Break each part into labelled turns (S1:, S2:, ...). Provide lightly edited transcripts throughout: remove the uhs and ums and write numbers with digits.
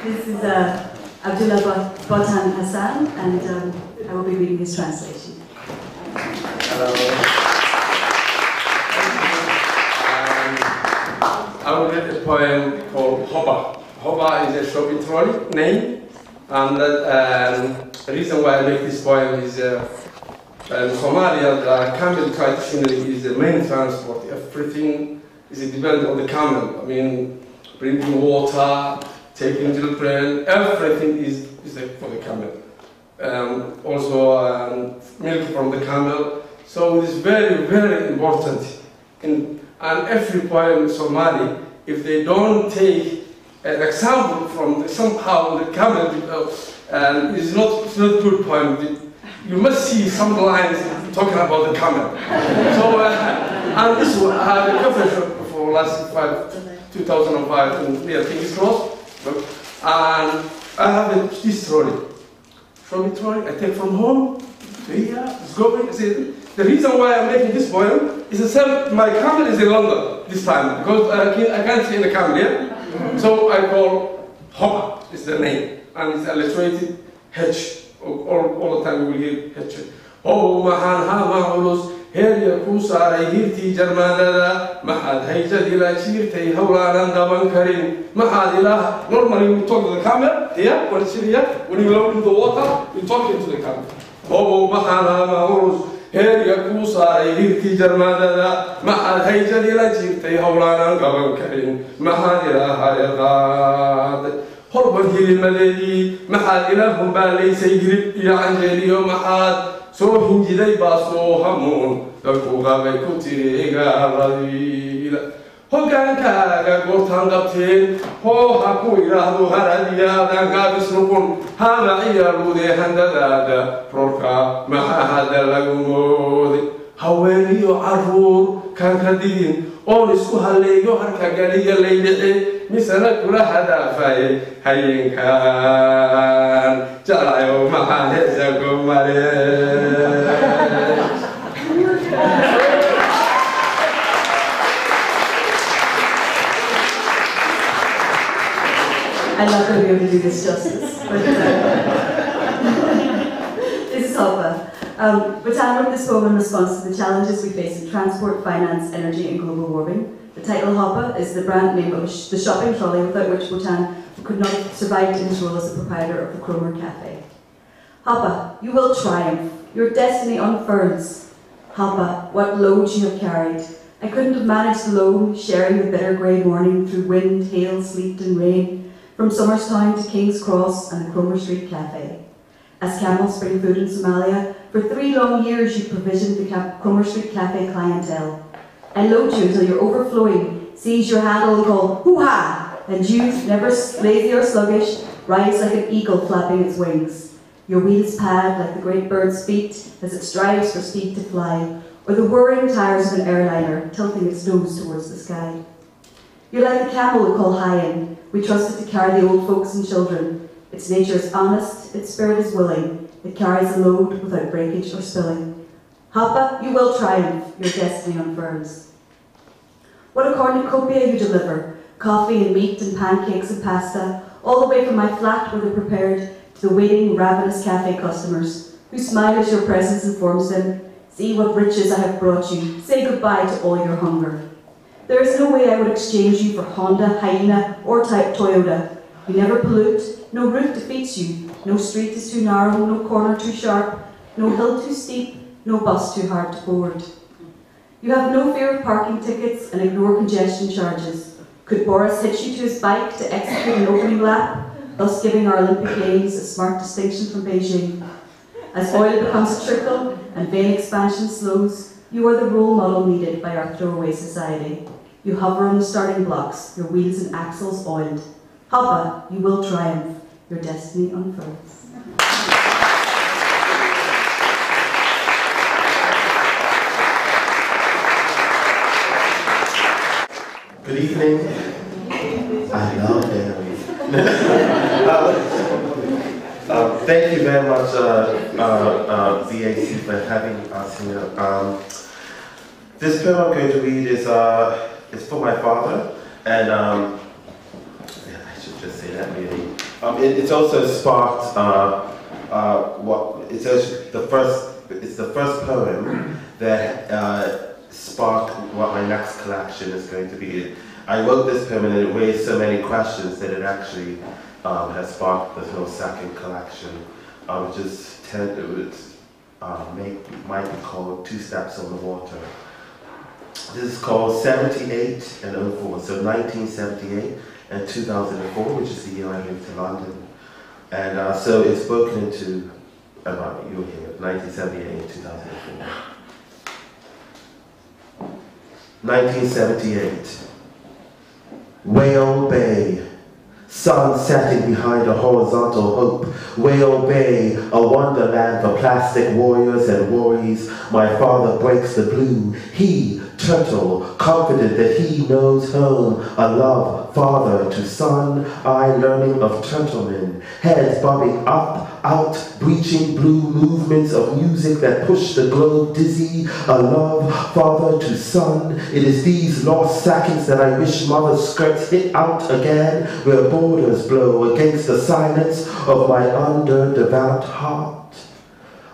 S1: This is Abdullahi Botan Hassan, and I will be reading his translation.
S2: Hello. I will read a poem called Hoba. Hoba is a shopping trolley name, and the reason why I make this poem is in Somalia, the camel traditionally is the main transport. Everything is dependent on the camel. I mean, bringing water, taking children, everything is for the camel. Also milk from the camel. So it is very, very important. And every poem in Somali, if they don't take an example from somehow the camel, it's not good poem. You must see some lines talking about the camel. So, and this one, I have a coverage for last 2005 near King's Cross. And I have this trolley. From the trolley, I take from home to here, it's going. The reason why I'm making this poem is the same. My camel is in London this time because I can't see the camel here. So I call Hoba, is the name, and it's alliterated H. All the time you will hear H. Oh, mahan ha mahulus. Here you kusa hirti Germana, Mahad Hejadila Chirte, Howlan and Karim, Mahadila. Normally we talk to the camel here, when it's here, when you load into the water, you talk into the camel. Oh, Mahana Mahurus, here you kusa hirti Germana, Mahad Hejadila Chirte, Howlan and Karim, Mahadila Hayad. Horban Hill Malay, Mahadila Humbali, Saygrip, Yangelio Mahad. So hinjilay baso hamun dakuga bay kutiriga radila hogankaaga goortaan qabteen hoo ha ku idhaahdo haradiya dankaa bisnukun hama ciyaaruude handadaada roorka maxaa hada lagu mooday haweeniyo carruur kaan ka digin oon isku halleeyo harka galiya laydhici misana kula hadaafaye hayinkaan jalayo maxaa heesago mare.
S1: I'm not going to be able to do this justice, but this is Hoba. Botan wrote this poem in response to the challenges we face in transport, finance, energy, and global warming. The title Hoba is the brand name of the shopping trolley without which Botan could not have survived in his role as the proprietor of the Cromer Cafe. Hoba, you will triumph. Your destiny unfurls. Hoba, what load you have carried. I couldn't have managed alone, sharing the bitter grey morning through wind, hail, sleet, and rain, from Somerstown to King's Cross and the Cromer Street Cafe. As camels bring food in Somalia, for 3 long years you provisioned the Cromer Street Cafe clientele. I load you until you're overflowing, seize your handle and call, hoo-ha! And you, never lazy or sluggish, rise like an eagle flapping its wings. Your wheels pad like the great bird's feet as it strives for speed to fly, or the whirring tires of an airliner tilting its nose towards the sky. You're like the camel we call Hyen. We trust it to carry the old folks and children. Its nature is honest, its spirit is willing. It carries a load without breakage or spilling. Hoba, you will triumph, your destiny unfurls. What a cornucopia you deliver, coffee and meat and pancakes and pasta, all the way from my flat where they're prepared to the waiting, ravenous cafe customers, who smile as your presence informs them, see what riches I have brought you, say goodbye to all your hunger. There is no way I would exchange you for Honda, Hyena, or type Toyota. You never pollute, no route defeats you, no street is too narrow, no corner too sharp, no hill too steep, no bus too hard to board. You have no fear of parking tickets and ignore congestion charges. Could Boris hitch you to his bike to execute an opening lap, thus giving our Olympic Games a smart distinction from Beijing? As oil becomes a trickle and vein expansion slows, you are the role model needed by our throwaway society. You hover on the starting blocks, your wheels and axles oiled. Hoba, you will triumph, your destiny unfurls.
S3: Good evening. I love Derry. Thank you very much, VAC, for having us here. This poem I'm going to read is for my father, and yeah, I should just say that really. It's also sparked it's the first poem that sparked what my next collection is going to be. I wrote this poem and it raised so many questions that it actually has sparked the second collection, which is might be called Two Steps on the Water. This is called 78 and 04, so 1978 and 2004, which is the year I moved to London. And so it's broken into, you'll hear it, 1978 and 2004. 1978. Whale Bay. Sun setting behind a horizontal hope. Whale Bay, a wonderland for plastic warriors and worries. My father breaks the blue. He, turtle, confident that he knows home. A love, father to son. I learning of turtlemen. Heads bobbing up, out, breaching blue movements of music that push the globe dizzy. A love, father to son. It is these lost seconds that I wish mother's skirts hit out again, where borders blow against the silence of my underdeveloped heart.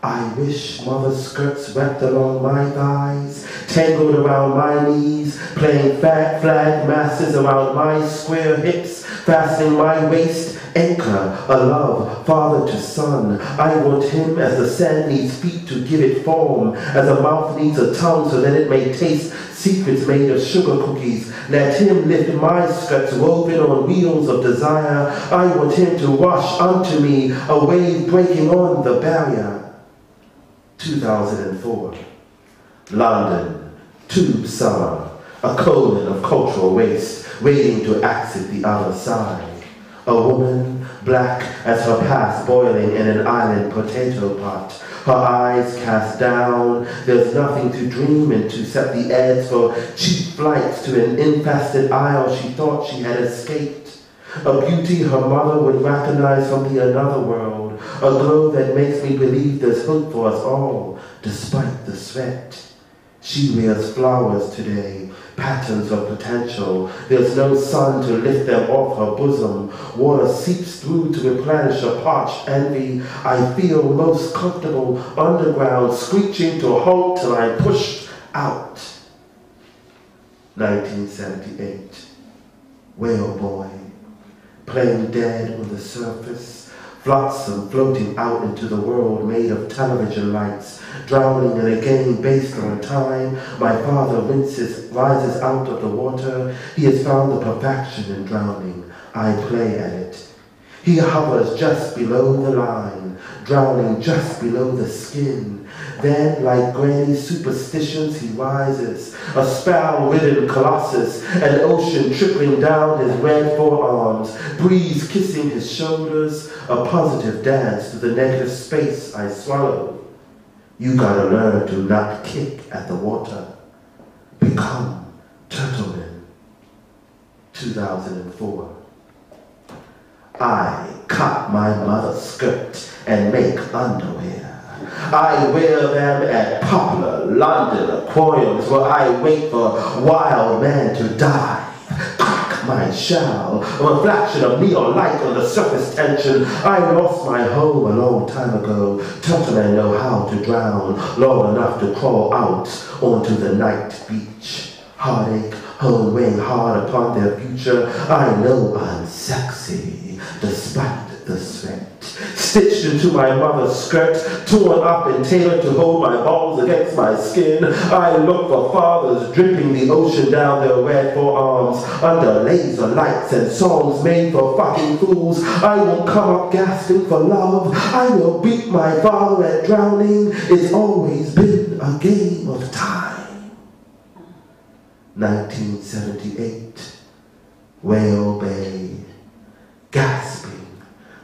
S3: I wish mother's skirts wrapped along my thighs, tangled around my knees, playing fat flag masses around my square hips, fastening my waist anchor, a love, father to son. I want him as the sand needs feet to give it form, as a mouth needs a tongue so that it may taste secrets made of sugar cookies. Let him lift my skirts woven on wheels of desire. I want him to wash unto me, a wave breaking on the barrier. 2004. London, tube summer, a colon of cultural waste, waiting to exit the other side. A woman, black as her past, boiling in an island potato pot. Her eyes cast down, there's nothing to dream and to set the edge for cheap flights to an infested isle she thought she had escaped. A beauty her mother would recognize from the another world. A glow that makes me believe there's hope for us all, despite the sweat. She wears flowers today, patterns of potential. There's no sun to lift them off her bosom. Water seeps through to replenish a parched envy. I feel most comfortable underground, screeching to a halt till I'm pushed out. 1978. Whale boy, playing dead on the surface, flotsam floating out into the world made of television lights, drowning in a game based on time. My father rises out of the water. He has found the perfection in drowning. I play at it. He hovers just below the line, drowning just below the skin. Then, like granny's superstitions, he rises, a spell-ridden colossus, an ocean trickling down his red forearms, breeze kissing his shoulders, a positive dance to the negative space I swallow. You gotta learn to not kick at the water. Become turtleman. 2004. I cut my mother's skirt and make underwear. I wear them at popular London aquariums where I wait for wild men to dive. Crack my shell, a reflection of neon light on the surface tension. I lost my home a long time ago. Turtlemen know how to drown, long enough to crawl out onto the night beach. Heartache, home weighing hard upon their future. I know I'm sexy, despite the sweat. Stitched into my mother's skirt, torn up and tailored to hold my balls against my skin. I look for fathers dripping the ocean down their red forearms under laser lights and songs made for fucking fools. I won't come up gasping for love. I will beat my father at drowning. It's always been a game of time. 1978, Whale Bay, gasping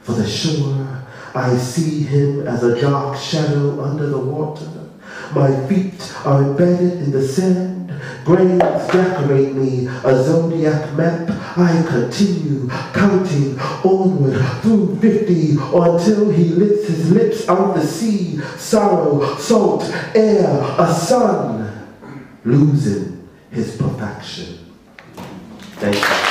S3: for the shore. I see him as a dark shadow under the water. My feet are embedded in the sand. Grains decorate me, a zodiac map. I continue counting onward through 50 until he lifts his lips out the sea. Sorrow, salt, air, a sun, losing his perfection. Thank you.